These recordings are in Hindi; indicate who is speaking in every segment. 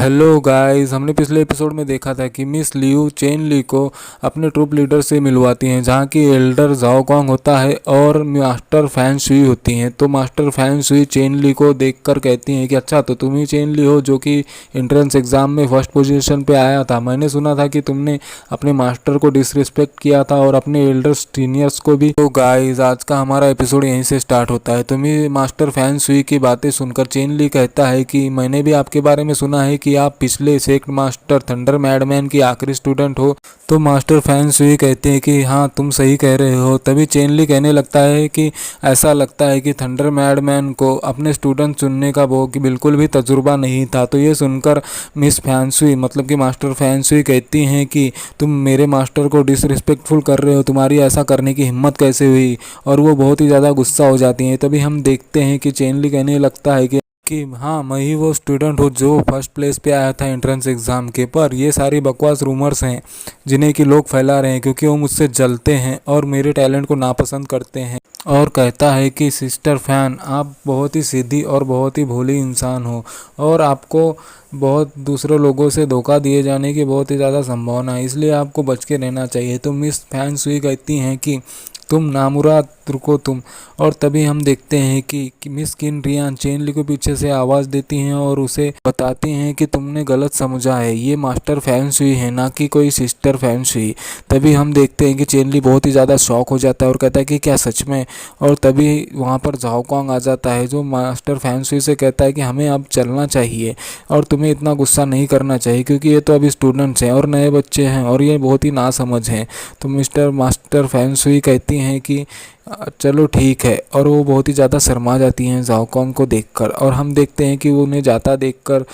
Speaker 1: हेलो गाइस, हमने पिछले एपिसोड में देखा था कि मिस लियू चेन ली को अपने ट्रूप लीडर से मिलवाती हैं, जहाँ की एल्डर जाओ कॉन्ग होता है और मास्टर फैन शुई होती हैं। तो मास्टर फैन शुई चेन ली को देखकर कहती हैं कि अच्छा, तो तुम ही चेन ली हो जो कि एंट्रेंस एग्ज़ाम में फर्स्ट पोजीशन पे आया था। मैंने सुना था कि तुमने अपने मास्टर को डिसरिस्पेक्ट किया था और अपने एल्डर सीनियर्स को भी। तो गाइस, आज का हमारा एपिसोड यहीं से स्टार्ट होता है। तुम्ही मास्टर फैन शुई की बातें सुनकर चेन ली कहता है कि मैंने भी आपके बारे में सुना है कि आप पिछले सेक्ट मास्टर थंडर मैडमैन की आखिरी स्टूडेंट हो। तो मास्टर फैन शुई कहते हैं कि हाँ, तुम सही कह रहे हो। तभी चेन ली कहने लगता है कि ऐसा लगता है कि थंडर मैडमैन को अपने स्टूडेंट चुनने का वो कि बिल्कुल भी तजुर्बा नहीं था। तो ये सुनकर मिस फैन शुई मतलब कि मास्टर फैन शुई कहती हैं कि तुम मेरे मास्टर को डिसरिस्पेक्टफुल कर रहे हो, तुम्हारी ऐसा करने की हिम्मत कैसे हुई। और वो बहुत ही ज़्यादा गुस्सा हो जाती हैं। तभी हम देखते हैं कि चेन ली कहने लगता है कि हाँ, मैं ही वो स्टूडेंट हूँ जो फर्स्ट प्लेस पे आया था एंट्रेंस एग्ज़ाम के। पर ये सारी बकवास रूमर्स हैं जिन्हें कि लोग फैला रहे हैं, क्योंकि वो मुझसे जलते हैं और मेरे टैलेंट को नापसंद करते हैं। और कहता है कि सिस्टर फैन, आप बहुत ही सीधी और बहुत ही भोली इंसान हो और आपको बहुत दूसरे लोगों से धोखा दिए जाने की बहुत ही ज़्यादा संभावना है, इसलिए आपको बच के रहना चाहिए। तो मिस फैन सुई कहती हैं कि तुम नामुराद रुको तुम। और तभी हम देखते हैं कि मिस किन रियान चेन ली को पीछे से आवाज़ देती हैं और उसे बताती हैं कि तुमने गलत समझा है, ये मास्टर फैन शुई है, ना कि कोई सिस्टर फैन शुई। तभी हम देखते हैं कि चेन ली बहुत ही ज़्यादा शॉक हो जाता है और कहता है कि क्या सच में। और तभी वहाँ पर जाओ कॉन्ग आ जाता है जो मास्टर फैन शुई से कहता है कि हमें अब चलना चाहिए और तुम्हें इतना गुस्सा नहीं करना चाहिए, क्योंकि ये तो अभी स्टूडेंट्स हैं और नए बच्चे हैं और ये बहुत ही नासमझ हैं। तो मास्टर फैन शुई कहती हैं कि चलो ठीक है, और वो बहुत ही ज़्यादा शर्मा जाती हैं जाओ कॉन्ग को देखकर। और हम देखते हैं कि वो उन्हें जाता देखकर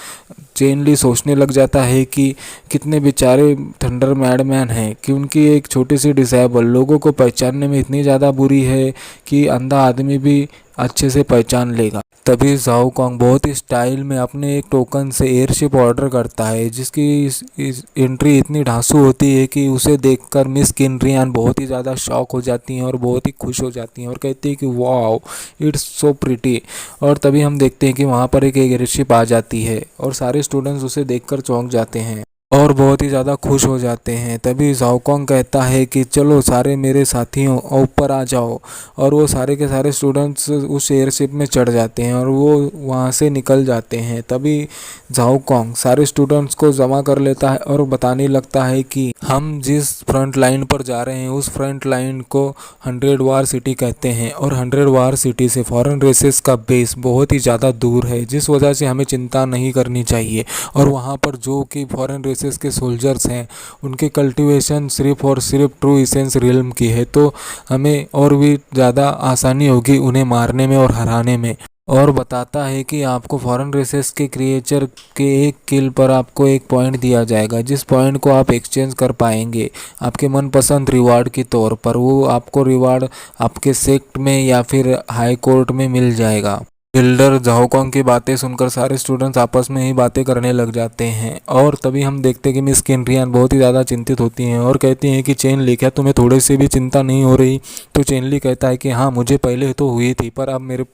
Speaker 1: चेन ली सोचने लग जाता है कि कितने बेचारे थंडर मैडमैन हैं कि उनकी एक छोटी सी डिसेबल लोगों को पहचानने में इतनी ज़्यादा बुरी है कि अंधा आदमी भी अच्छे से पहचान लेगा। तभी जाओ कॉन्ग बहुत ही स्टाइल में अपने एक टोकन से एयरशिप ऑर्डर करता है, जिसकी इस एंट्री इतनी ढांसू होती है कि उसे देखकर मिस किनरियान बहुत ही ज़्यादा शॉक हो जाती हैं और बहुत ही खुश हो जाती हैं और कहती है कि वाओ, इट्स सो प्रिटी। और तभी हम देखते हैं कि वहाँ पर एक एयरशिप आ जाती है और सारे स्टूडेंट्स उसे देखकर चौंक जाते हैं और बहुत ही ज़्यादा खुश हो जाते हैं। तभी जाओ कॉन्ग कहता है कि चलो सारे मेरे साथियों ऊपर आ जाओ। और वो सारे के सारे स्टूडेंट्स उस एयरशिप में चढ़ जाते हैं और वो वहाँ से निकल जाते हैं। तभी जाओ कॉन्ग सारे स्टूडेंट्स को जमा कर लेता है और बताने लगता है कि हम जिस फ्रंट लाइन पर जा रहे हैं उस फ्रंट लाइन को 100 वार सिटी कहते हैं और 100 वार सिटी से फॉरेन रेसेस का बेस बहुत ही ज़्यादा दूर है, जिस वजह से हमें चिंता नहीं करनी चाहिए। और वहाँ पर जो कि फॉरेन रेसेस के सोल्जर्स हैं उनके कल्टीवेशन सिर्फ और सिर्फ ट्रू इसेंस रिल्म की है, तो हमें और भी ज़्यादा आसानी होगी उन्हें मारने में और हराने में। और बताता है कि आपको फॉरेन रेसेस के क्रिएचर के एक किल पर आपको एक पॉइंट दिया जाएगा, जिस पॉइंट को आप एक्सचेंज कर पाएंगे आपके मनपसंद रिवार्ड के तौर पर। वो आपको रिवार्ड आपके सेक्ट में या फिर हाई कोर्ट में मिल जाएगा। एल्डर जाओ कॉन्ग की बातें सुनकर सारे स्टूडेंट्स आपस में ही बातें करने लग जाते हैं। और तभी हम देखते हैं कि मिस किनरियान बहुत ही ज़्यादा चिंतित होती हैं और कहती हैं कि चेन ली, क्या तुम्हें थोड़ी सी भी चिंता नहीं हो रही। तो चेन ली कहता है कि हाँ, मुझे पहले तो हुई थी, पर अब मेरे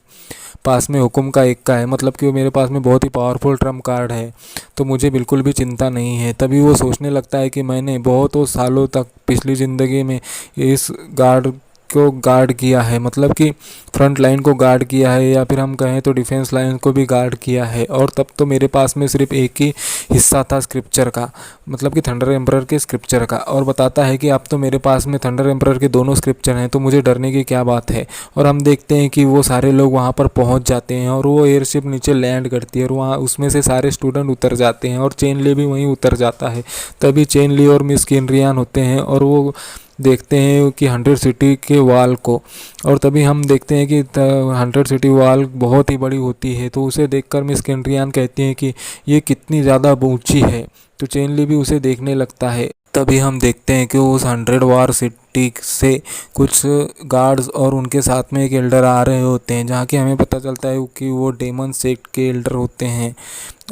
Speaker 1: पास में हुक्म का एक का है, मतलब कि वो मेरे पास में बहुत ही पावरफुल ट्रम्प कार्ड है, तो मुझे बिल्कुल भी चिंता नहीं है। तभी वो सोचने लगता है कि मैंने बहुतों सालों तक पिछली ज़िंदगी में इस गार्ड को गार्ड किया है, मतलब कि फ्रंट लाइन को गार्ड किया है, या फिर हम कहें तो डिफेंस लाइन को भी गार्ड किया है। और तब तो मेरे पास में सिर्फ एक ही हिस्सा था स्क्रिप्चर का, मतलब कि थंडर एम्परर के स्क्रिप्चर का। और बताता है कि अब तो मेरे पास में थंडर एम्परर के दोनों स्क्रिप्चर हैं, तो मुझे डरने की क्या बात है। और हम देखते हैं कि वो सारे लोग वहाँ पर पहुँच जाते हैं और वो एयरशिप नीचे लैंड करती है और वहाँ उसमें से सारे स्टूडेंट उतर जाते हैं और चेन ली भी वहीं उतर जाता है। तभी चेन ली और मिस किनरियान होते हैं और वो देखते हैं कि 100 सिटी के वॉल को। और तभी हम देखते हैं कि 100 सिटी वॉल बहुत ही बड़ी होती है, तो उसे देखकर मिस किनरियान कहती हैं कि ये कितनी ज़्यादा ऊंची है। तो चेन ली भी उसे देखने लगता है। तभी हम देखते हैं कि उस 100 वार सिटी से कुछ गार्ड्स और उनके साथ में एक एल्डर आ रहे होते हैं, जहाँ कि हमें पता चलता है कि वो डेमन सेक्ट के एल्डर होते हैं।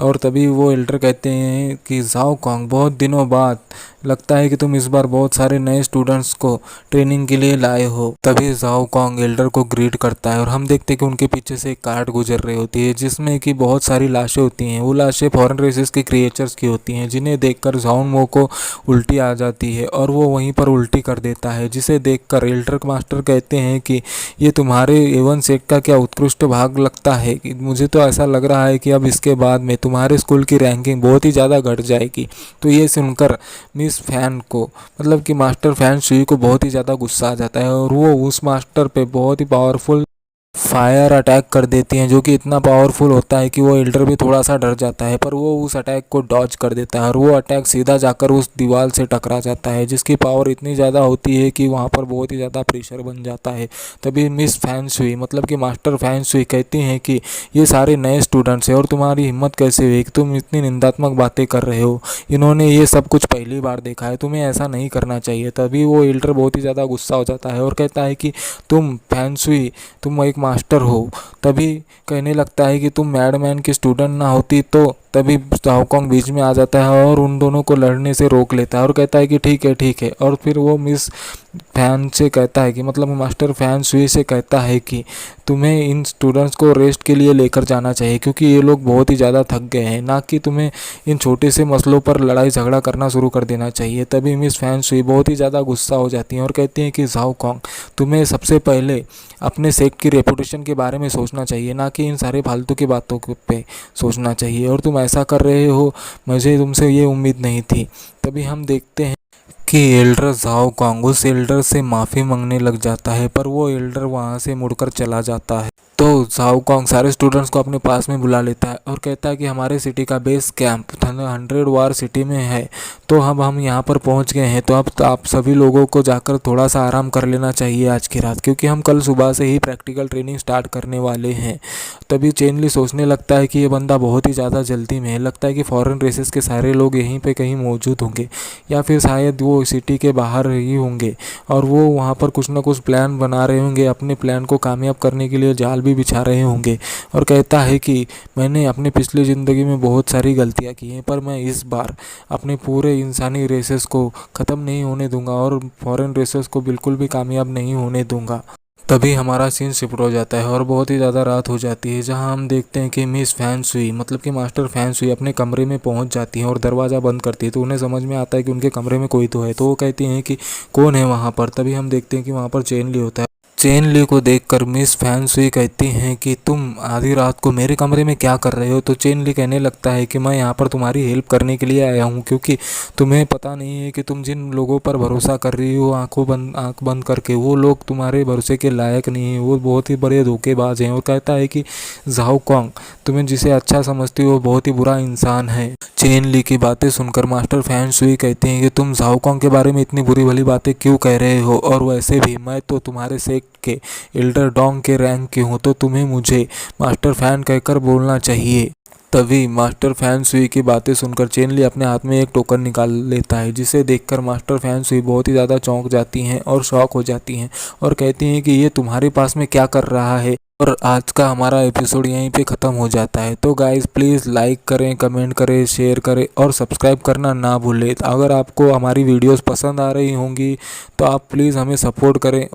Speaker 1: और तभी वो एल्डर कहते हैं कि जाओ कॉन्ग, बहुत दिनों बाद लगता है कि तुम इस बार बहुत सारे नए स्टूडेंट्स को ट्रेनिंग के लिए लाए हो। तभी जाओ कॉन्ग एल्डर को ग्रीट करता है और हम देखते हैं कि उनके पीछे से एक कार्ट गुजर रही होती है जिसमें कि बहुत सारी लाशें होती हैं। वो लाशें फॉरेन रेसेस के क्रिएचर्स की होती हैं, जिन्हें देखकर जाओन मो को उल्टी आ जाती है और वो वहीं पर उल्टी कर देता है, जिसे देखकर एल्डर मास्टर कहते हैं कि ये तुम्हारे एवन सेट का क्या उत्कृष्ट भाग लगता है कि मुझे तो ऐसा लग रहा है कि अब इसके बाद में तुम्हारे स्कूल की रैंकिंग बहुत ही ज़्यादा घट जाएगी। तो ये सुनकर मिस फैन को, मतलब कि मास्टर फैन शुई को बहुत ही ज़्यादा गुस्सा आ जाता है और वो उस मास्टर पे बहुत ही पावरफुल फायर अटैक कर देती हैं, जो कि इतना पावरफुल होता है कि वो एल्डर भी थोड़ा सा डर जाता है, पर वो उस अटैक को डॉज कर देता है और वो अटैक सीधा जाकर उस दीवार से टकरा जाता है, जिसकी पावर इतनी ज़्यादा होती है कि वहाँ पर बहुत ही ज़्यादा प्रेशर बन जाता है। तभी मिस फैन शुई, मतलब कि मास्टर फैन शुई कहती हैं कि ये सारे नए स्टूडेंट्स हैं और तुम्हारी हिम्मत कैसे हुई कि तुम इतनी निंदात्मक बातें कर रहे हो, इन्होंने ये सब कुछ पहली बार देखा है, तुम्हें ऐसा नहीं करना चाहिए। तभी वो एल्डर बहुत ही ज़्यादा गुस्सा हो जाता है और कहता है कि तुम फैन शुई, तुम एक मास्टर हो। तभी कहने लगता है कि तुम मैडमैन की स्टूडेंट ना होती तो। तभी जाओ कॉन्ग बीच में आ जाता है और उन दोनों को लड़ने से रोक लेता है और कहता है कि ठीक है ठीक है। और फिर वो मिस फैन से कहता है कि, मतलब मास्टर फैन शुई से कहता है कि तुम्हें इन स्टूडेंट्स को रेस्ट के लिए लेकर जाना चाहिए, क्योंकि ये लोग बहुत ही ज़्यादा थक गए हैं, ना कि तुम्हें इन छोटे से मसलों पर लड़ाई झगड़ा करना शुरू कर देना चाहिए। तभी मिस फैन शुई बहुत ही ज़्यादा गुस्सा हो जाती हैं और कहती हैं कि जाओ कॉन्ग, तुम्हें सबसे पहले अपने सेक्ट की रेपुटेशन के बारे में सोचना चाहिए, ना कि इन सारे फालतू की बातों पे सोचना चाहिए, और तुम ऐसा कर रहे हो, मुझे तुमसे ये उम्मीद नहीं थी। तभी हम देखते हैं कि एल्डर जाओ कॉन्ग उस एल्डर से माफ़ी मांगने लग जाता है, पर वो एल्डर वहाँ से मुड़कर चला जाता है। तो जाओ कॉन्ग सारे स्टूडेंट्स को अपने पास में बुला लेता है और कहता है कि हमारे सिटी का बेस कैंप 100 वार सिटी में है, तो अब हम यहाँ पर पहुँच गए हैं, तो अब तो आप सभी लोगों को जाकर थोड़ा सा आराम कर लेना चाहिए आज की रात, क्योंकि हम कल सुबह से ही प्रैक्टिकल ट्रेनिंग स्टार्ट करने वाले हैं। तभी चेन ली सोचने लगता है कि ये बंदा बहुत ही ज़्यादा जल्दी में है, लगता है कि फॉरेन रेसेस के सारे लोग यहीं पे कहीं मौजूद होंगे या फिर शायद वो सिटी के बाहर ही होंगे और वो वहाँ पर कुछ ना कुछ प्लान बना रहे होंगे, अपने प्लान को कामयाब करने के लिए जाल भी बिछा रहे होंगे। और कहता है कि मैंने अपनी पिछली ज़िंदगी में बहुत सारी गलतियाँ की हैं, पर मैं इस बार अपने पूरे इंसानी रेसेस को ख़त्म नहीं होने दूंगा और फॉरेन रेसेस को बिल्कुल भी कामयाब नहीं होने दूंगा। तभी हमारा सीन शिफ्ट हो जाता है और बहुत ही ज़्यादा रात हो जाती है, जहां हम देखते हैं कि मिस फैन शुई, मतलब कि मास्टर फैन शुई अपने कमरे में पहुंच जाती हैं और दरवाज़ा बंद करती है। तो उन्हें समझ में आता है कि उनके कमरे में कोई तो है, तो वो कहती हैं कि कौन है वहाँ पर। तभी हम देखते हैं कि वहाँ पर चेन ली होता है। चेन ली को देखकर मिस फैन शुई कहती हैं कि तुम आधी रात को मेरे कमरे में क्या कर रहे हो। तो चेन ली कहने लगता है कि मैं यहाँ पर तुम्हारी हेल्प करने के लिए आया हूँ, क्योंकि तुम्हें पता नहीं है कि तुम जिन लोगों पर भरोसा कर रही हो आंख बंद करके, वो लोग तुम्हारे भरोसे के लायक नहीं है, वो बहुत ही बड़े धोखेबाज हैं। और कहता है कि जाओ कॉन्ग, तुम्हें जिसे अच्छा समझती हो वो बहुत ही बुरा इंसान है। चेन ली की बातें सुनकर मास्टर फैन शुई कहते हैं कि तुम जाओ कॉन्ग के बारे में इतनी बुरी भली बातें क्यों कह रहे हो, और वैसे भी मैं तो तुम्हारे सेक्ट के एल्डर डोंग के रैंक के हूँ, तो तुम्हें मुझे मास्टर फैन कहकर बोलना चाहिए। तभी मास्टर फैन शुई की बातें सुनकर चेन ली अपने हाथ में एक टोकन निकाल लेता है, जिसे देखकर मास्टर फैन शुई बहुत ही ज़्यादा चौंक जाती हैं और शॉक हो जाती हैं और कहती हैं कि ये तुम्हारे पास में क्या कर रहा है। और आज का हमारा एपिसोड यहीं पे ख़त्म हो जाता है। तो गाइज़ प्लीज़ लाइक करें, कमेंट करें, शेयर करें और सब्सक्राइब करना ना भूलें। अगर आपको हमारी वीडियोस पसंद आ रही होंगी तो आप प्लीज़ हमें सपोर्ट करें।